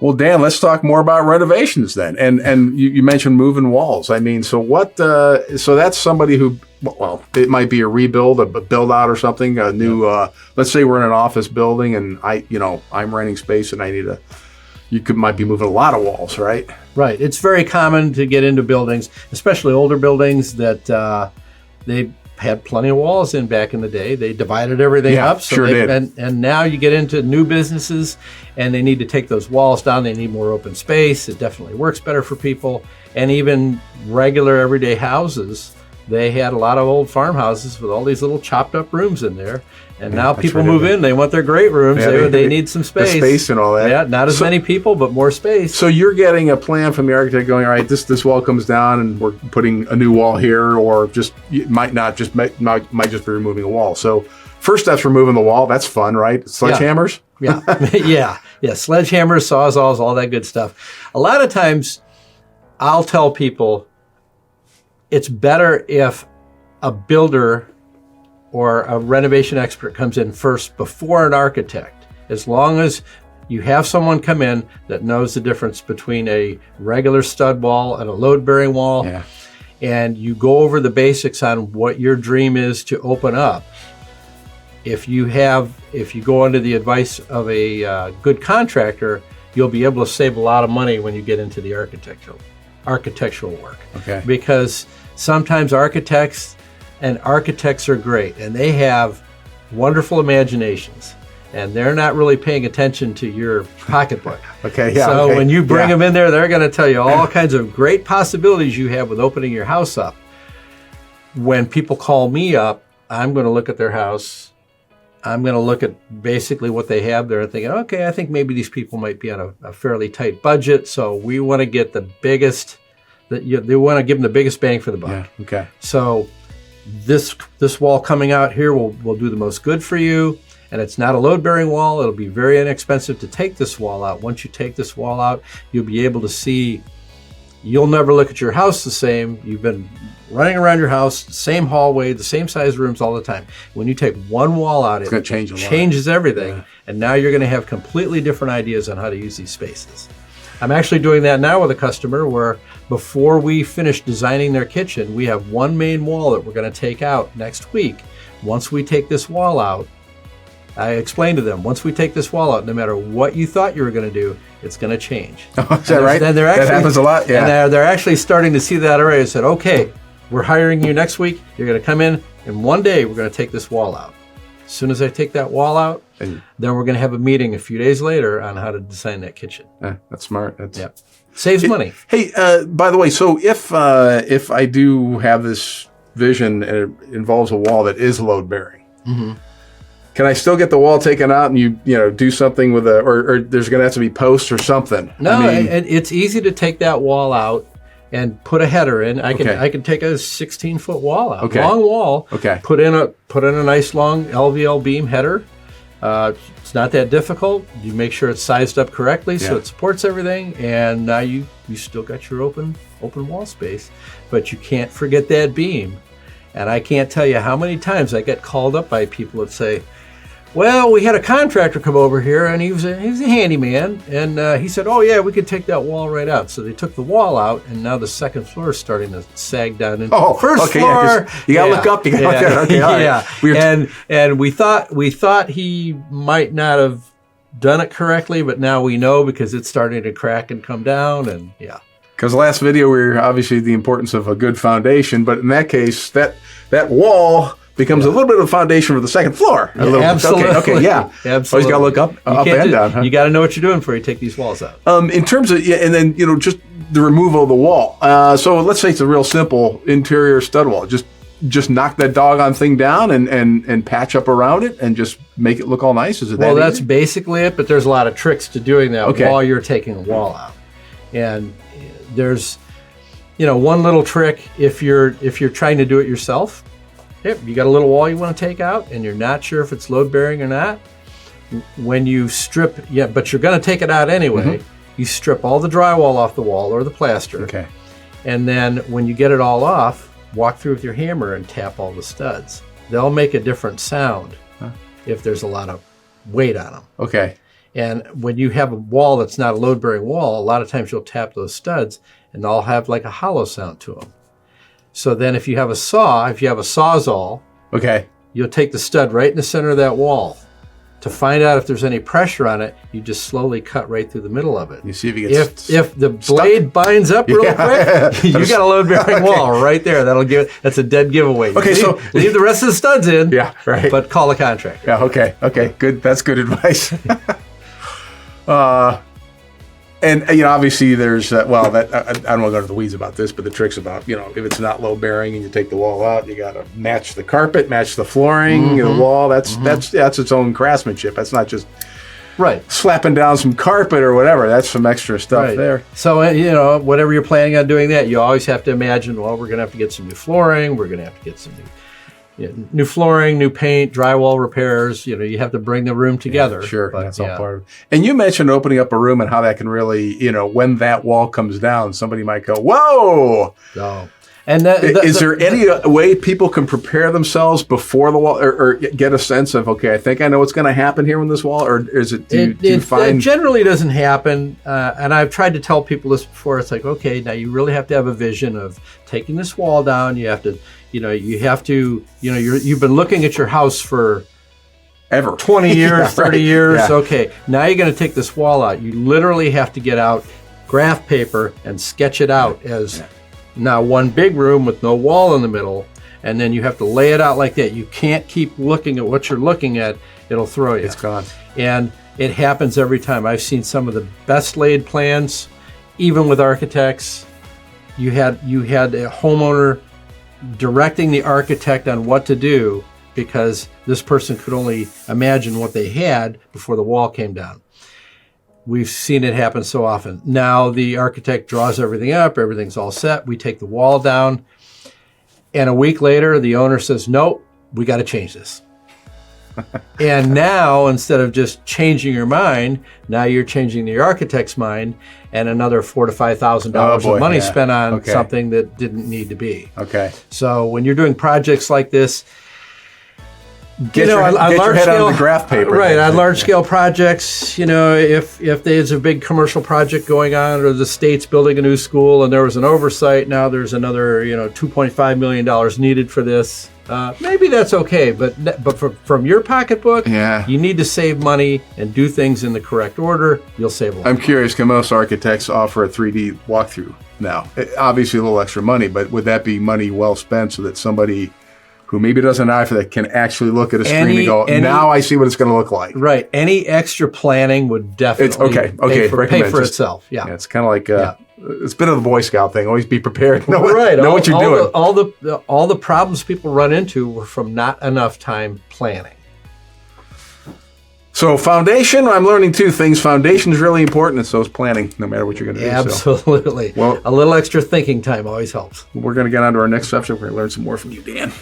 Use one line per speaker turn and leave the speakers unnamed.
Well, Dan, let's talk more about renovations then. And you mentioned moving walls. I mean, so what? So that's somebody who, well, it might be a rebuild, a build out or something. A new. Let's say we're in an office building, and I'm renting space, and I need might be moving a lot of walls, right?
Right. It's very common to get into buildings, especially older buildings that they had plenty of walls in back in the day. They divided everything up.
So sure did.
And now you get into new businesses and they need to take those walls down. They need more open space. It definitely works better for people. And even regular everyday houses, they had a lot of old farmhouses with all these little chopped up rooms in there. And now people move in, they want their great rooms. They need some space.
The space and all that.
Yeah, not as many people, but more space.
So you're getting a plan from the architect going, all right, this wall comes down and we're putting a new wall here, or just might just be removing a wall. So first step's removing the wall. That's fun, right? Sledgehammers?
Yeah. Yeah. Sledgehammers, sawzalls, all that good stuff. A lot of times I'll tell people it's better if a builder or a renovation expert comes in first before an architect, as long as you have someone come in that knows the difference between a regular stud wall and a load-bearing wall, and you go over the basics on what your dream is to open up. If you go under the advice of a good contractor, you'll be able to save a lot of money when you get into the architectural work.
Okay.
Because sometimes architects are great, and they have wonderful imaginations, and they're not really paying attention to your pocketbook. So when you bring them in there, they're going to tell you all kinds of great possibilities you have with opening your house up. When people call me up, I'm going to look at their house. I'm going to look at basically what they have there and thinking, okay, I think maybe these people might be on a fairly tight budget, so we want to get the biggest, they want to give them the biggest bang for the buck.
Yeah, okay.
So this wall coming out here will do the most good for you, and it's not a load-bearing wall. It'll be very inexpensive to take this wall out. Once you take this wall out, you'll be able to see, you'll never look at your house the same. You've been running around your house, same hallway, the same size rooms all the time. When you take one wall out,
it's going to change a lot.
Changes everything, and now you're going to have completely different ideas on how to use these spaces. I'm actually doing that now with a customer where before we finish designing their kitchen, we have one main wall that we're going to take out next week. Once we take this wall out, I explained to them, once we take this wall out, no matter what you thought you were going to do, it's going to change.
Oh, is that right? That happens a lot, yeah.
And they're actually starting to see that already. I said, okay, we're hiring you next week. You're going to come in one day we're going to take this wall out. As soon as I take that wall out, then we're going to have a meeting a few days later on how to design that kitchen.
That's smart.
Saves money.
Hey, by the way, so if I do have this vision and it involves a wall that is load bearing, can I still get the wall taken out and you do something with or there's going to have to be posts or something?
No, it's easy to take that wall out and put a header in. I can take a 16-foot wall out, long wall. Put in a nice long LVL beam header. It's not that difficult. You make sure it's sized up correctly so it supports everything, and now you still got your open wall space, but you can't forget that beam. And I can't tell you how many times I get called up by people that say, well, we had a contractor come over here, and he was a handyman, and he said, oh yeah, we could take that wall right out. So they took the wall out, and now the second floor is starting to sag down into the first floor.
You gotta look up. You gotta look up.
And we thought he might not have done it correctly, but now we know because it's starting to crack and come down, and
Because last video we were obviously the importance of a good foundation, but in that case, that wall becomes a little bit of a foundation for the second floor.
Absolutely.
Absolutely. Always got to look up and down. Huh?
You got to know what you're doing before you take these walls out.
In terms of, and then, just the removal of the wall. So let's say it's a real simple interior stud wall. Just knock that doggone thing down and patch up around it and just make it look all nice. Is it that easy?
That's basically it, but there's a lot of tricks to doing that while you're taking the wall out. And there's, one little trick if you're trying to do it yourself. Yep, you got a little wall you want to take out, and you're not sure if it's load bearing or not. When you strip, but you're going to take it out anyway. You strip all the drywall off the wall or the plaster. And then when you get it all off, walk through with your hammer and tap all the studs. They'll make a different sound if there's a lot of weight on them. And when you have a wall that's not a load-bearing wall, a lot of times you'll tap those studs and they'll have like a hollow sound to them. So then if you have a Sawzall,
Okay.
you'll take the stud right in the center of that wall. To find out if there's any pressure on it, you just slowly cut right through the middle of it.
You see if you get
If the blade binds up real quick, you got a load-bearing wall right there. That's a dead giveaway.
Okay, so
leave the rest of the studs in.
Yeah, right.
But call the contractor.
Yeah. Okay. Good. That's good advice. And obviously there's I don't want to go to the weeds about this, but the trick's about if it's not load bearing and you take the wall out, you got to match the carpet, match the flooring, the wall. That's its own craftsmanship. That's not just
right
slapping down some carpet or whatever. That's some extra stuff there.
So whatever you're planning on doing, that you always have to imagine. Well, we're going to have to get some new flooring. We're going to have to get some new flooring, new paint, drywall repairs. You have to bring the room together.
Yeah, sure, but, that's all part of it. And you mentioned opening up a room and how that can really, when that wall comes down, somebody might go, "Whoa!"
Oh. And
is there any way people can prepare themselves before the wall, or get a sense of, okay, I think I know what's going to happen here when this wall, or is it? Do you find
it generally doesn't happen? And I've tried to tell people this before. It's like, okay, now you really have to have a vision of taking this wall down. You have to. You've been looking at your house for
ever
20 years,
yeah,
30
right.
years.
Yeah.
Okay, now you're going to take this wall out. You literally have to get out graph paper and sketch it out as now one big room with no wall in the middle, and then you have to lay it out like that. You can't keep looking at what you're looking at. It'll throw you.
It's gone.
And it happens every time. I've seen some of the best laid plans, even with architects. You had a homeowner directing the architect on what to do because this person could only imagine what they had before the wall came down. We've seen it happen so often. Now the architect draws everything up, everything's all set, we take the wall down, and a week later the owner says, "Nope, we got to change this." And now, instead of just changing your mind, now you're changing the architect's mind, and another $4,000 to $5,000 of money spent on something that didn't need to be.
Okay.
So when you're doing projects like this,
get your head on the graph paper.
Right, on large-scale projects, if there's a big commercial project going on, or the state's building a new school, and there was an oversight, now there's another, $2.5 million needed for this. Maybe that's okay, but from your pocketbook, you need to save money and do things in the correct order. You'll save a lot.
I'm curious, can most architects offer a 3D walkthrough now? Obviously a little extra money, but would that be money well spent so that somebody who maybe doesn't have an eye for that can actually look at a screen and go, now I see what it's going to look like?
Right. Any extra planning would definitely pay for itself. Yeah.
It's kind of like... It's a bit of the Boy Scout thing. Always be prepared. Know what you're doing.
All the problems people run into were from not enough time planning.
So foundation, I'm learning two things. Foundation is really important, and so is planning, no matter what you're going to do.
Absolutely.
So, well,
a little extra thinking time always helps.
We're going to get on to our next subject. We're going to learn some more from you, Dan.